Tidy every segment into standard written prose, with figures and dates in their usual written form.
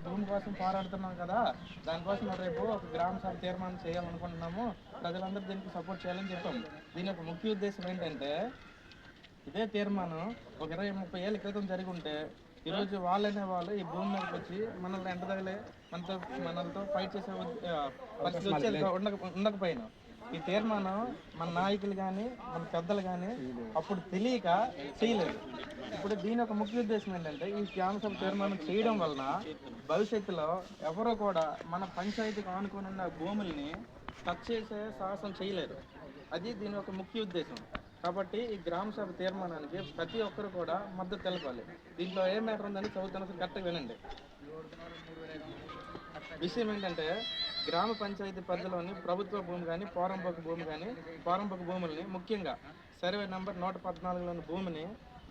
భూమి కోసం పోరాడుతున్నాం కదా, దానికోసం రేపు ఒక గ్రామ సభ తీర్మానం చేయాలనుకుంటున్నాము, ప్రజలందరూ దీనికి సపోర్ట్ చేయాలని చెప్పాము. దీని యొక్క ముఖ్య ఉద్దేశం ఏంటంటే, ఇదే తీర్మానం ఒక 20-30 ఏళ్ళ క్రితం జరిగి ఉంటే ఈరోజు వాళ్ళనే వాళ్ళు ఈ భూమి మీదకి వచ్చి మనల్ని ఎంటదగలే మనతో ఫైట్ చేసే పరిస్థితి వచ్చి ఉండకపోయినా, ఈ తీర్మానం మన నాయకులు కానీ మన పెద్దలు కానీ అప్పుడు తెలియక చేయలేదు. ఇప్పుడు దీని యొక్క ముఖ్య ఉద్దేశం ఏంటంటే, ఈ గ్రామ సభ తీర్మానం చేయడం వలన భవిష్యత్తులో ఎవరో కూడా మన పంచాయతీకి ఆనుకుని ఉన్న భూముల్ని టచ్ చేసే సాహసం చేయలేరు. అది దీని యొక్క ముఖ్య ఉద్దేశం. కాబట్టి ఈ గ్రామ సభ తీర్మానానికి ప్రతి ఒక్కరు కూడా మద్దతు తెలపాలి. దీంట్లో ఏ మ్యాటర్ ఉందని చదువుతున్న కరెక్ట్గా వినండి. విషయం ఏంటంటే, గ్రామ పంచాయతీ పరిధిలోని ప్రభుత్వ భూమి కానీ పారంపక భూముల్ని ముఖ్యంగా సర్వే నంబర్ 114లోని భూమిని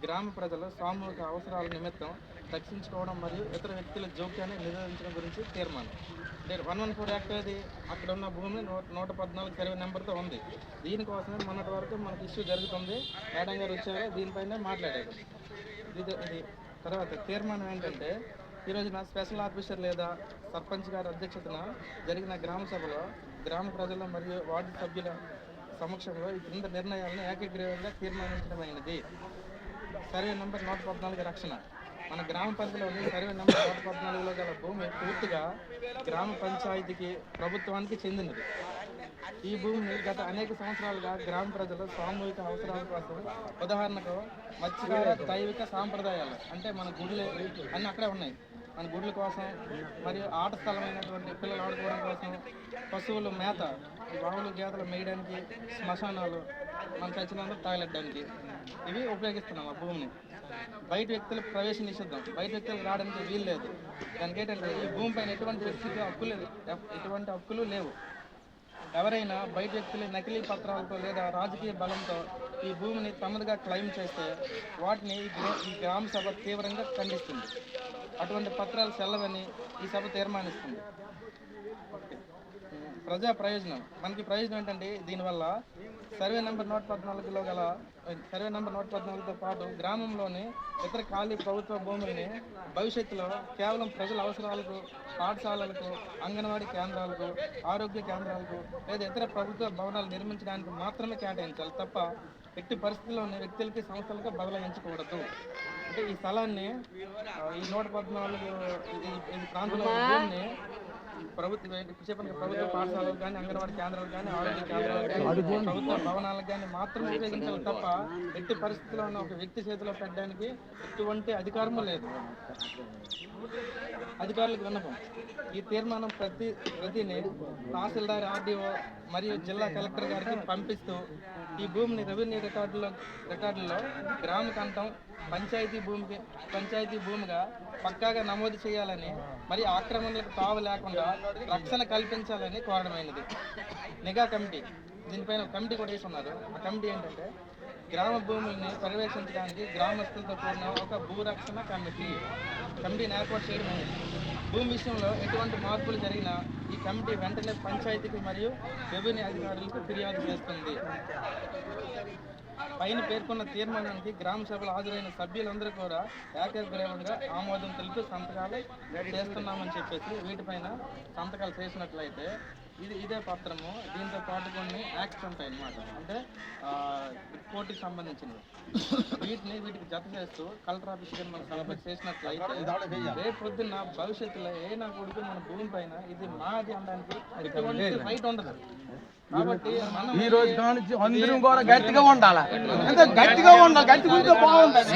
గ్రామ ప్రజలు సామూహిక అవసరాల నిమిత్తం రక్షించుకోవడం మరియు ఇతర వ్యక్తుల జోక్యాన్ని నిరోధించడం గురించి తీర్మానం. 114 యాక్ట్ అది అక్కడ ఉన్న భూమి 114 సర్వే నెంబర్తో ఉంది. దీనికోసమే మొన్నటి వరకు మనకి ఇష్యూ జరుగుతుంది. మేడం గారు వచ్చారు, దీనిపైన మాట్లాడారు. ఇది తర్వాత తీర్మానం ఏంటంటే, ఈరోజున స్పెషల్ ఆఫీసర్ లేదా సర్పంచ్ గారి అధ్యక్షతన జరిగిన గ్రామ సభలో గ్రామ ప్రజల మరియు వార్డు సభ్యుల సమక్షంలో ఈ క్రింద నిర్ణయాలను ఏకగ్రీవంగా తీర్మానించడమైనది. సర్వే నెంబర్ 114 రక్షణ. మన గ్రామ పరిధిలోని సర్వే నెంబర్ 114లో గల భూమి పూర్తిగా గ్రామ పంచాయతీకి ప్రభుత్వానికి చెందినది. ఈ భూమిని గత అనేక సంవత్సరాలుగా గ్రామ ప్రజలు సామూహిక అవసరాల కోసం, ఉదాహరణకు మత్స్యకార దైవిక సాంప్రదాయాలు అంటే మన గుడులు అన్నీ అక్కడే ఉన్నాయి, మన గుడుల కోసం మరియు ఆట స్థలమైనటువంటి పిల్లలు ఆడుకోవడం కోసం, పశువులు మేత, ఆవులు గేదెలు మేయడానికి, శ్మశానాలు, మన చచ్చినందుకు టాయిలెట్డానికి ఇవి ఉపయోగిస్తున్నాం. ఆ భూమిని బయట వ్యక్తులకు ప్రవేశం నిషిద్ధం, బయట వ్యక్తులకు రావడానికి వీలు లేదు. దానికి ఏంటంటే, ఈ భూమి పైన ఎటువంటి వ్యక్తికి ఎటువంటి హక్కులు లేవు. ఎవరైనా బయట వ్యక్తులు నకిలీ పత్రాలతో లేదా రాజకీయ బలంతో ఈ భూమిని తమదిగా క్లెయిమ్ చేస్తే వాటిని ఈ గ్రామ సభ తీవ్రంగా ఖండిస్తుంది. అటువంటి పత్రాలు చెల్లవని ఈ సభ తీర్మానిస్తుంది. ప్రజా ప్రయోజనం. మనకి ప్రయోజనం ఏంటంటే, దీనివల్ల సర్వే నెంబర్ 114తో పాటు గ్రామంలోని ఇతర ఖాళీ ప్రభుత్వ భూముల్ని భవిష్యత్తులో కేవలం ప్రజల అవసరాలకు, పాఠశాలలకు, అంగన్వాడీ కేంద్రాలకు, ఆరోగ్య కేంద్రాలకు లేదా ఇతర ప్రభుత్వ భవనాలు నిర్మించడానికి మాత్రమే కేటాయించాలి తప్ప ఎట్టి పరిస్థితుల్లోని వ్యక్తులకి, సంస్థలకు బదలాయించకూడదు. అంటే ఈ స్థలాన్ని ఈ 114 ఈ ప్రాంతంలో భూమిని ప్రభుత్వ పాఠశాలలు కానీ, అంగన్వాడీ కేంద్రాలు కానీ, ఆరోగ్య కేంద్రాలు కానీ, ప్రభుత్వ భవనాలకు కానీ మాత్రం ఉపయోగించాలి తప్ప ఎట్టి పరిస్థితుల్లో ఉన్న ఒక వ్యక్తి చేతిలో పెట్టడానికి ఎటువంటి అధికారము లేదు. అధికారులకు విన్నపం. ఈ తీర్మానం ప్రతిని తహసీల్దార్, ఆర్డీఓ మరియు జిల్లా కలెక్టర్ గారికి పంపిస్తూ ఈ భూమిని రెవెన్యూ రికార్డుల్లో గ్రామ కంఠం పంచాయతీ భూమిగా పక్కాగా నమోదు చేయాలని, మరి ఆక్రమణలకు తావు లేకుండా రక్షణ కల్పించాలని కోరడమైనది. నిఘా కమిటీ. దీనిపైన కమిటీ కూడా వేసి ఉన్నారు. ఆ కమిటీ ఏంటంటే, గ్రామ భూముల్ని పర్యవేక్షించడానికి గ్రామస్తులతో కూడిన ఒక భూరక్షణ కమిటీని ఏర్పాటు చేయడం అనేది. భూమి విషయంలో ఎటువంటి మార్పులు జరిగినా ఈ కమిటీ వెంటనే పంచాయతీకి మరియు రెవెన్యూ అధికారులకు ఫిర్యాదు చేస్తుంది. పైన పేర్కొన్న తీర్మానానికి గ్రామ సభలో హాజరైన సభ్యులందరూ కూడా ఏకగ్రీవంగా ఆమోదం తెలుపుతూ సంతకాలు చేస్తున్నామని చెప్పేసి వీటిపైన సంతకాలు చేసినట్లయితే ఇదే పత్రము. దీంతో పాటు కొన్ని యాక్ట్స్ ఉంటాయి అన్నమాట, అంటే కోర్టుకి సంబంధించినవి. వీటికి జత చేస్తూ కలెక్టర్ ఆఫీస్ మనం సెలబ్రేట్ చేసినట్లయితే రేపు పొద్దున్న భవిష్యత్తులో నా కొడుకు మన భూమి పైన ఇది మాది అనడానికి ఎటువంటి రైట్ ఉండదు. కాబట్టి ఈ రోజు నుంచి అందరం కూడా గట్టిగా ఉండాలి, గట్టిగా ఉండాలి, గట్టిగా ఉంటే బాగుంటుంది.